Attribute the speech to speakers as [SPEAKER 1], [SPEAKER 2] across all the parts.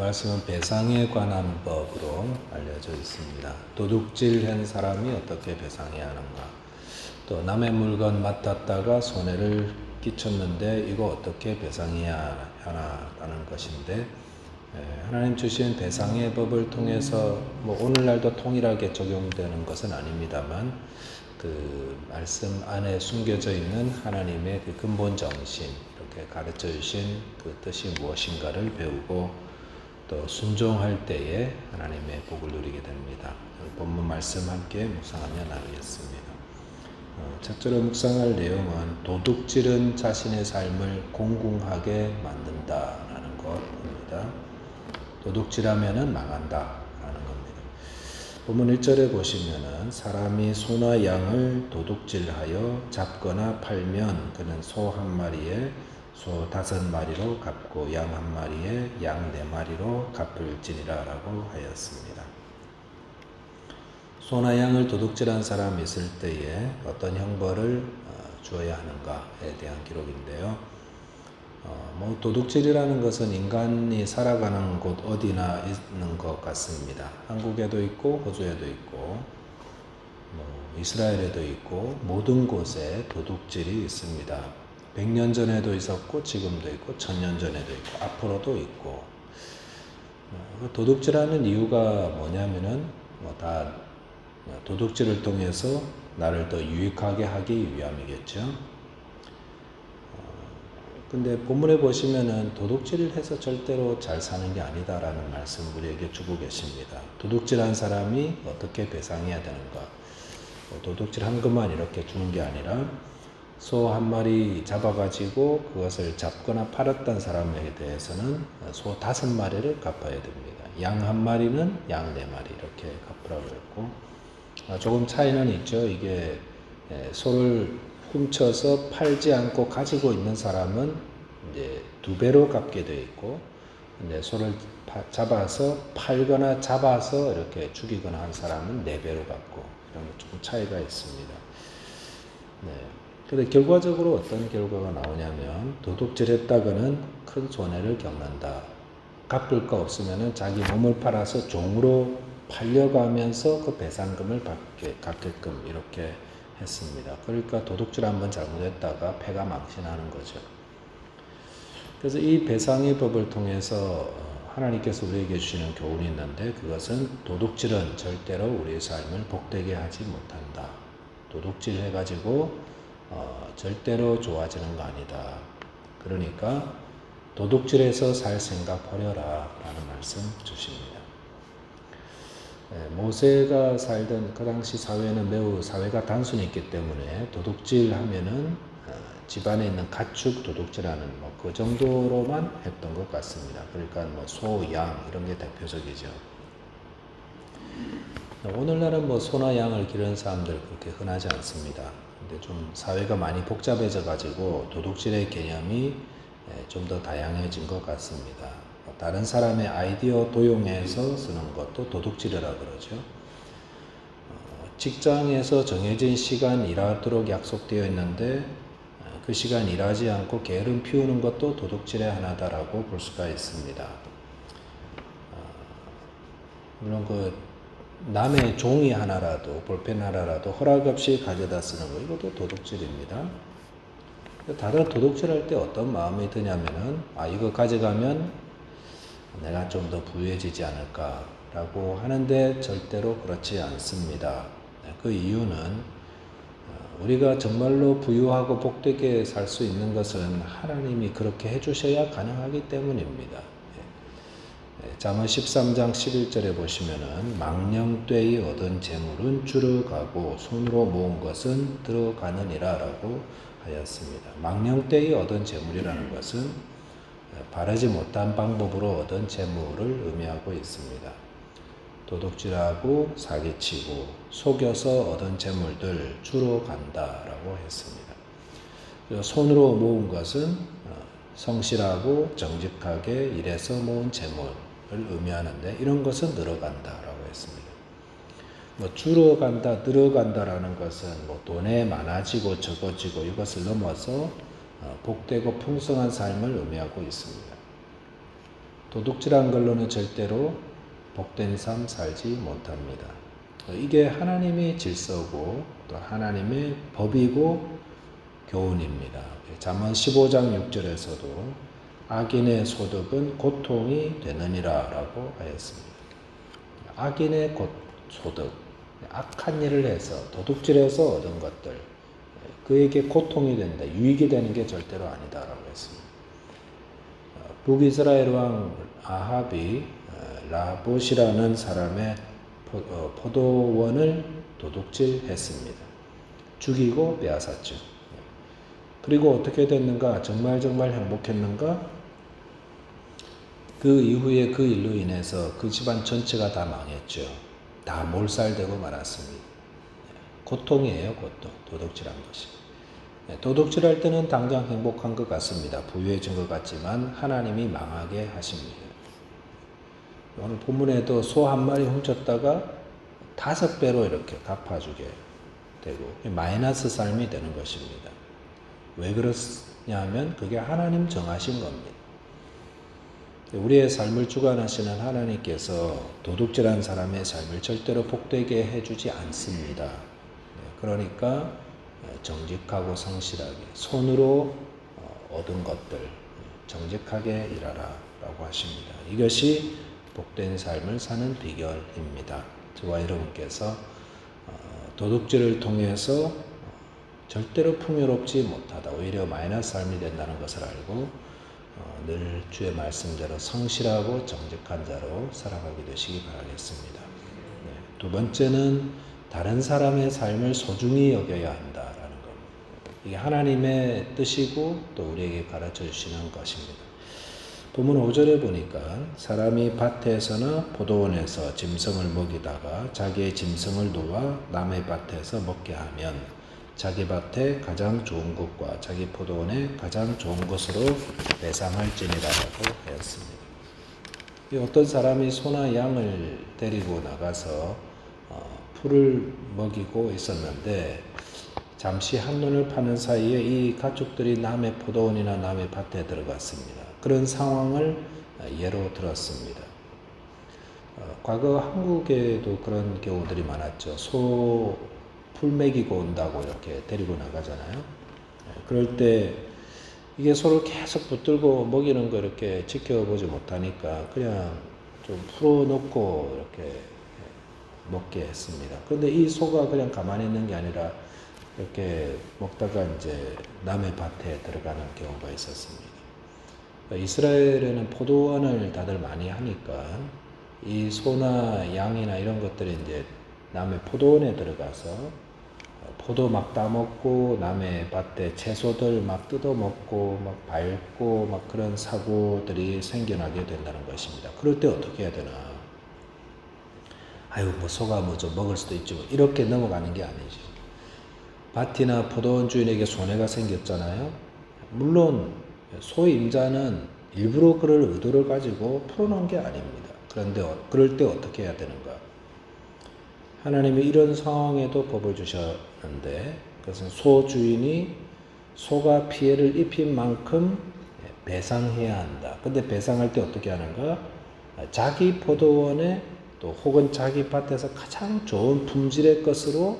[SPEAKER 1] 말씀은 배상에 관한 법으로 알려져 있습니다. 도둑질한 사람이 어떻게 배상해야 하는가, 또 남의 물건 맡았다가 손해를 끼쳤는데 이거 어떻게 배상해야 하나라는 것인데, 하나님 주신 배상의 법을 통해서 오늘날도 통일하게 적용되는 것은 아닙니다만, 그 말씀 안에 숨겨져 있는 하나님의 그 근본 정신, 이렇게 가르쳐 주신 그 뜻이 무엇인가를 배우고 또 순종할 때에 하나님의 복을 누리게 됩니다. 본문 말씀 함께 묵상하며 나누겠습니다. 첫째로 묵상할 내용은 도둑질은 자신의 삶을 공공하게 만든다라는 것입니다. 도둑질하면은 망한다 라는 겁니다. 본문 1절에 보시면은 사람이 소나 양을 도둑질하여 잡거나 팔면 그는 소 한 마리에 소 5마리로 갚고 양 한 마리에 양 4마리로 갚을지니라 라고 하였습니다. 소나 양을 도둑질한 사람이 있을 때에 어떤 형벌을 주어야 하는가에 대한 기록인데요. 도둑질이라는 것은 인간이 살아가는 곳 어디나 있는 것 같습니다. 한국에도 있고 호주에도 있고 이스라엘에도 있고 모든 곳에 도둑질이 있습니다. 100년 전에도 있었고 지금도 있고 1000년 전에도 있고 앞으로도 있고, 도둑질하는 이유가 뭐냐면은 다 도둑질을 통해서 나를 더 유익하게 하기 위함이겠죠. 근데 본문에 보시면은 도둑질을 해서 절대로 잘 사는 게 아니다라는 말씀 우리에게 주고 계십니다. 도둑질한 사람이 어떻게 배상해야 되는가? 도둑질한 것만 이렇게 주는 게 아니라 소 한 마리 잡아가지고 그것을 잡거나 팔았던 사람에 대해서는 소 5마리를 갚아야 됩니다. 양 한 마리는 양 4마리 이렇게 갚으라고 했고, 조금 차이는 있죠. 이게 소를 훔쳐서 팔지 않고 가지고 있는 사람은 이제 2배로 갚게 되어 있고, 이제 소를 잡아서 팔거나 잡아서 이렇게 죽이거나 한 사람은 4배로 갚고, 이런 조금 차이가 있습니다. 근데 결과적으로 어떤 결과가 나오냐면 도둑질했다가는 큰 손해를 겪는다. 갚을 거 없으면은 자기 몸을 팔아서 종으로 팔려가면서 그 배상금을 갚게끔 이렇게 했습니다. 그러니까 도둑질 한번 잘못했다가 패가 망신하는 거죠. 그래서 이 배상의 법을 통해서 하나님께서 우리에게 주시는 교훈이 있는데, 그것은 도둑질은 절대로 우리의 삶을 복되게 하지 못한다. 도둑질 해가지고 절대로 좋아지는 거 아니다. 그러니까 도둑질해서 살 생각 버려라 라는 말씀 주십니다. 모세가 살던 그 당시 사회는 매우 사회가 단순했기 때문에 도둑질 하면은 집안에 있는 가축 도둑질하는 그 정도로만 했던 것 같습니다. 그러니까 소, 양 이런 게 대표적이죠. 오늘날은 소나 양을 기르는 사람들 그렇게 흔하지 않습니다. 근데 좀 사회가 많이 복잡해져 가지고 도둑질의 개념이 좀 더 다양해진 것 같습니다. 다른 사람의 아이디어 도용해서 쓰는 것도 도둑질이라 그러죠. 직장에서 정해진 시간 일하도록 약속되어 있는데 그 시간 일하지 않고 게으름 피우는 것도 도둑질의 하나다라고 볼 수가 있습니다. 물론 남의 종이 하나라도 볼펜 하나라도 허락 없이 가져다 쓰는 거, 이것도 도둑질입니다. 다른 도둑질할 때 어떤 마음이 드냐면은 이거 가져가면 내가 좀 더 부유해지지 않을까라고 하는데 절대로 그렇지 않습니다. 그 이유는 우리가 정말로 부유하고 복되게 살 수 있는 것은 하나님이 그렇게 해주셔야 가능하기 때문입니다. 잠언 13장 11절에 보시면은 망령되이 얻은 재물은 줄어가고 손으로 모은 것은 들어가느니라 라고 하였습니다. 망령되이 얻은 재물이라는 것은 바르지 못한 방법으로 얻은 재물을 의미하고 있습니다. 도둑질하고 사기치고 속여서 얻은 재물들 주로 간다라고 했습니다. 손으로 모은 것은 성실하고 정직하게 일해서 모은 재물을 의미하는데, 이런 것은 늘어간다라고 했습니다. 줄어간다, 늘어간다라는 것은 돈에 많아지고 적어지고 이것을 넘어서 복되고 풍성한 삶을 의미하고 있습니다. 도둑질한 걸로는 절대로 복된 삶 살지 못합니다. 이게 하나님의 질서고 또 하나님의 법이고 교훈입니다. 잠언 15장 6절에서도 악인의 소득은 고통이 되느니라 라고 하였습니다. 악인의 소득, 악한 일을 해서 도둑질해서 얻은 것들, 그에게 고통이 된다, 유익이 되는 게 절대로 아니다 라고 했습니다. 북이스라엘 왕 아합이 라봇이라는 사람의 포도원을 도둑질했습니다. 죽이고 빼앗았죠. 그리고 어떻게 됐는가? 정말 행복했는가? 그 이후에 그 일로 인해서 그 집안 전체가 다 망했죠. 다 몰살되고 말았습니다. 고통이에요, 고통. 도둑질한 것이. 도둑질할 때는 당장 행복한 것 같습니다. 부유해진 것 같지만 하나님이 망하게 하십니다. 오늘 본문에도 소 한 마리 훔쳤다가 5배로 이렇게 갚아주게 되고 마이너스 삶이 되는 것입니다. 왜 그러냐면 그게 하나님 정하신 겁니다. 우리의 삶을 주관하시는 하나님께서 도둑질한 사람의 삶을 절대로 복되게 해주지 않습니다. 그러니까 정직하고 성실하게 손으로 얻은 것들 정직하게 일하라 라고 하십니다. 이것이 복된 삶을 사는 비결입니다. 저와 여러분께서 도둑질을 통해서 절대로 풍요롭지 못하다, 오히려 마이너스 삶이 된다는 것을 알고 늘 주의 말씀대로 성실하고 정직한 자로 살아가게 되시기 바라겠습니다. 두 번째는 다른 사람의 삶을 소중히 여겨야 한다라는 겁니다. 이게 하나님의 뜻이고 또 우리에게 가르쳐 주시는 것입니다. 본문 5절에 보니까 사람이 밭에서나 포도원에서 짐승을 먹이다가 자기의 짐승을 놓아 남의 밭에서 먹게 하면 자기 밭에 가장 좋은 것과 자기 포도원에 가장 좋은 것으로 배상할지니라라고 하였습니다. 어떤 사람이 소나 양을 데리고 나가서 풀을 먹이고 있었는데 잠시 한눈을 파는 사이에 이 가축들이 남의 포도원이나 남의 밭에 들어갔습니다. 그런 상황을 예로 들었습니다. 과거 한국에도 그런 경우들이 많았죠. 소 풀 먹이고 온다고 이렇게 데리고 나가잖아요. 그럴 때 이게 소를 계속 붙들고 먹이는 거 이렇게 지켜보지 못하니까 그냥 좀 풀어놓고 이렇게 먹게 했습니다. 그런데 이 소가 그냥 가만히 있는 게 아니라 이렇게 먹다가 이제 남의 밭에 들어가는 경우가 있었습니다. 이스라엘에는 포도원을 다들 많이 하니까 이 소나 양이나 이런 것들이 이제 남의 포도원에 들어가서 포도 막 따먹고 남의 밭에 채소들 막 뜯어먹고 막 밟고 막 그런 사고들이 생겨나게 된다는 것입니다. 그럴 때 어떻게 해야 되나? 아유 뭐 소가 뭐 좀 먹을 수도 있지 뭐 이렇게 넘어가는 게 아니지. 밭이나 포도원 주인에게 손해가 생겼잖아요. 물론 소 임자는 일부러 그럴 의도를 가지고 풀어놓은 게 아닙니다. 그런데 그럴 때 어떻게 해야 되는가? 하나님이 이런 상황에도 법을 주셨는데 그것은 소 주인이 소가 피해를 입힌 만큼 배상해야 한다. 근데 배상할 때 어떻게 하는가? 자기 포도원에 또 혹은 자기 밭에서 가장 좋은 품질의 것으로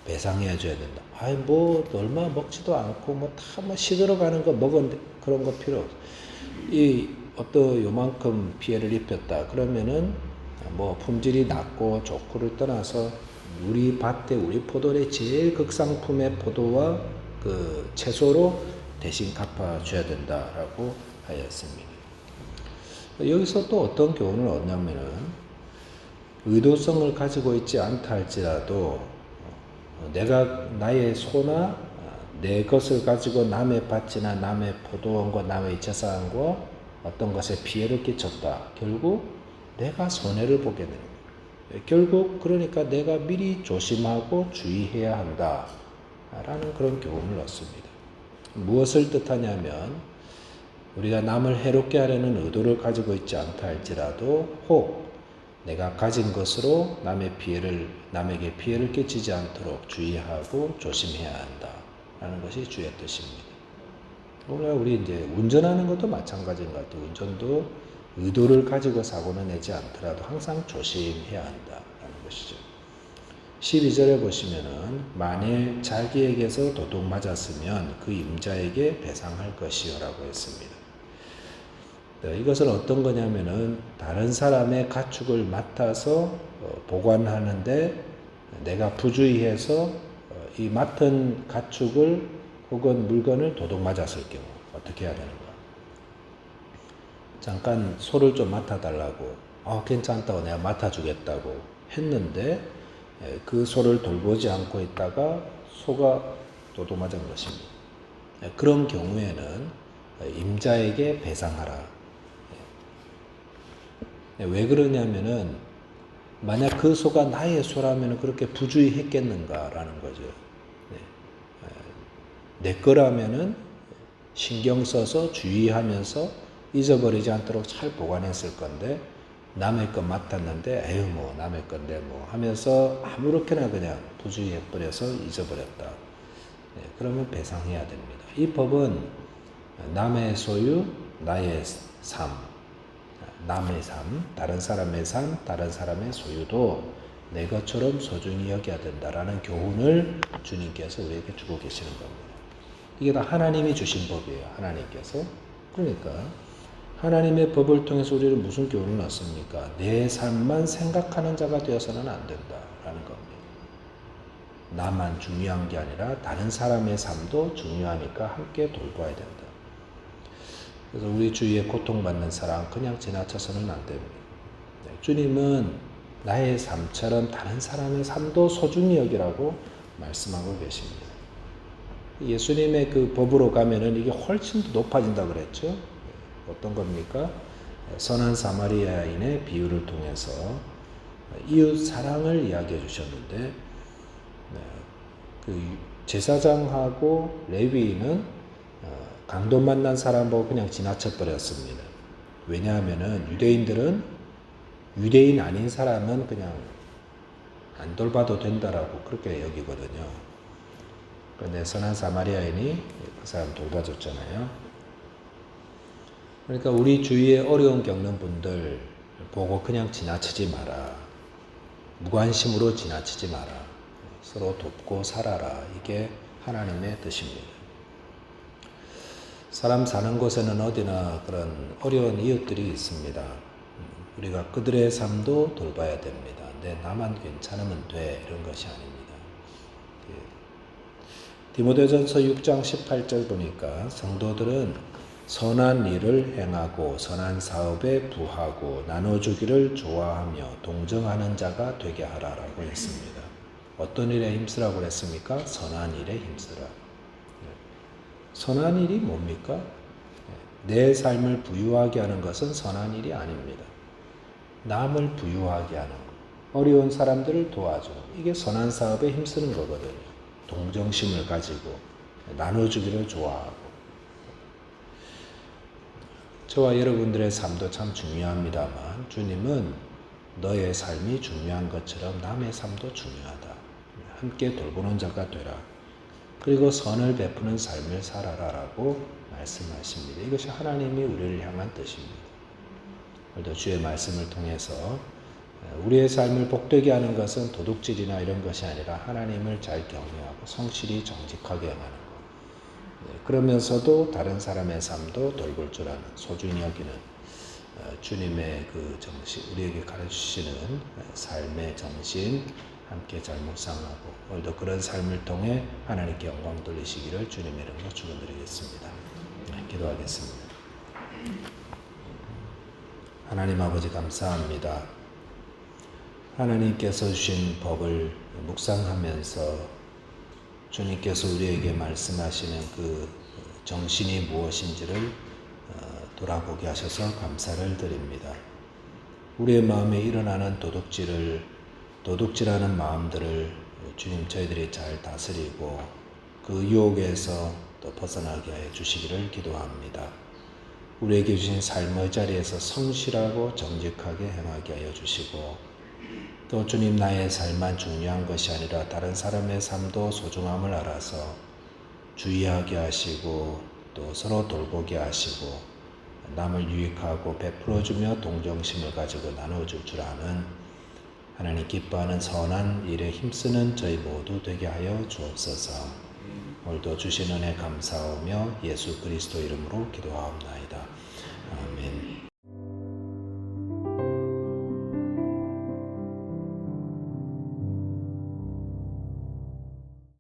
[SPEAKER 1] 배상해 줘야 된다. 아이 뭐 얼마 먹지도 않고 뭐 다 뭐 시들어가는 거 먹은 그런 거 필요 없어. 이 어떤 요만큼 피해를 입혔다. 그러면은 뭐 품질이 낮고 좋고를 떠나서 우리 밭에 우리 포도원의 제일 극상품의 포도와 그 채소로 대신 갚아줘야 된다라고 하였습니다. 여기서 또 어떤 교훈을 얻냐면은 의도성을 가지고 있지 않다 할지라도 내가 나의 소나 내 것을 가지고 남의 밭이나 남의 포도원과 남의 재산과 어떤 것에 피해를 끼쳤다. 결국 내가 손해를 보게 됩니다. 결국 그러니까 내가 미리 조심하고 주의해야 한다. 라는 그런 교훈을 얻습니다. 무엇을 뜻하냐면 우리가 남을 해롭게 하려는 의도를 가지고 있지 않다 할지라도 혹 내가 가진 것으로 남에게 피해를 끼치지 않도록 주의하고 조심해야 한다. 라는 것이 주의 뜻입니다. 오늘 우리 이제 운전하는 것도 마찬가지인 것 같아요. 운전도 의도를 가지고 사고는 내지 않더라도 항상 조심해야 한다라는 것이죠. 12절에 보시면은 만일 자기에게서 도둑 맞았으면 그 임자에게 배상할 것이요라고 했습니다. 이것은 어떤 거냐면은 다른 사람의 가축을 맡아서 보관하는데 내가 부주의해서 이 맡은 가축을 혹은 물건을 도둑 맞았을 경우 어떻게 해야 되는가? 잠깐 소를 좀 맡아달라고 괜찮다고 내가 맡아주겠다고 했는데 그 소를 돌보지 않고 있다가 소가 도둑 맞은 것입니다. 그런 경우에는 임자에게 배상하라. 왜 그러냐면은 만약 그 소가 나의 소라면 그렇게 부주의했겠는가라는 거죠. 내 거라면은 신경 써서 주의하면서 잊어버리지 않도록 잘 보관했을 건데 남의 것 맡았는데 에휴 뭐 남의 건데 뭐 하면서 아무렇게나 그냥 부주의해버려서 잊어버렸다. 그러면 배상해야 됩니다. 이 법은 남의 소유, 나의 삶, 남의 삶, 다른 사람의 삶, 다른 사람의 소유도 내 것처럼 소중히 여겨야 된다라는 교훈을 주님께서 우리에게 주고 계시는 겁니다. 이게 다 하나님이 주신 법이에요. 하나님께서. 그러니까 하나님의 법을 통해서 우리는 무슨 교훈을 얻습니까? 내 삶만 생각하는 자가 되어서는 안 된다라는 겁니다. 나만 중요한 게 아니라 다른 사람의 삶도 중요하니까 함께 돌봐야 된다. 그래서 우리 주위에 고통받는 사람 그냥 지나쳐서는 안 됩니다. 주님은 나의 삶처럼 다른 사람의 삶도 소중히 여기라고 말씀하고 계십니다. 예수님의 그 법으로 가면은 이게 훨씬 더 높아진다 그랬죠. 어떤 겁니까? 선한 사마리아인의 비유를 통해서 이웃 사랑을 이야기해 주셨는데 그 제사장하고 레위인은 강도 만난 사람 보고 그냥 지나쳐 버렸습니다. 왜냐하면은 유대인들은 유대인 아닌 사람은 그냥 안 돌봐도 된다라고 그렇게 여기거든요. 그런데 선한 사마리아인이 그 사람 돌봐줬잖아요. 그러니까 우리 주위에 어려움 겪는 분들 보고 그냥 지나치지 마라. 무관심으로 지나치지 마라. 서로 돕고 살아라. 이게 하나님의 뜻입니다. 사람 사는 곳에는 어디나 그런 어려운 이웃들이 있습니다. 우리가 그들의 삶도 돌봐야 됩니다. 나만 괜찮으면 돼. 이런 것이 아닙니다. 디모데전서 6장 18절 보니까 성도들은 선한 일을 행하고 선한 사업에 부하고 나눠주기를 좋아하며 동정하는 자가 되게 하라라고 했습니다. 어떤 일에 힘쓰라고 했습니까? 선한 일에 힘쓰라. 선한 일이 뭡니까? 내 삶을 부유하게 하는 것은 선한 일이 아닙니다. 남을 부유하게 하는 것, 어려운 사람들을 도와주는 이게 선한 사업에 힘쓰는 거거든요. 동정심을 가지고 나눠주기를 좋아하고. 저와 여러분들의 삶도 참 중요합니다만 주님은 너의 삶이 중요한 것처럼 남의 삶도 중요하다. 함께 돌보는 자가 되라. 그리고 선을 베푸는 삶을 살아라라고 말씀하십니다. 이것이 하나님이 우리를 향한 뜻입니다. 오늘도 주의 말씀을 통해서 우리의 삶을 복되게 하는 것은 도둑질이나 이런 것이 아니라 하나님을 잘 경외하고 성실히 정직하게 행하는 것. 그러면서도 다른 사람의 삶도 돌볼 줄 아는 소중히 여기는 주님의 그 정신, 우리에게 가르치시는 삶의 정신 함께 잘 묵상하고 오늘도 그런 삶을 통해 하나님께 영광 돌리시기를 주님의 이름으로 축원드리겠습니다. 기도하겠습니다. 하나님 아버지 감사합니다. 하나님께서 주신 법을 묵상하면서 주님께서 우리에게 말씀하시는 그 정신이 무엇인지를 돌아보게 하셔서 감사를 드립니다. 우리의 마음에 일어나는 도둑질하는 마음들을 주님 저희들이 잘 다스리고 그 유혹에서 또 벗어나게 해 주시기를 기도합니다. 우리에게 주신 삶의 자리에서 성실하고 정직하게 행하게 하여 주시고 또 주님 나의 삶만 중요한 것이 아니라 다른 사람의 삶도 소중함을 알아서 주의하게 하시고 또 서로 돌보게 하시고 남을 유익하고 베풀어주며 동정심을 가지고 나눠줄 줄 아는 하나님 기뻐하는 선한 일에 힘쓰는 저희 모두 되게 하여 주옵소서. 오늘도 주신 은혜 감사하며 예수 그리스도 이름으로 기도하옵나이다. 아멘.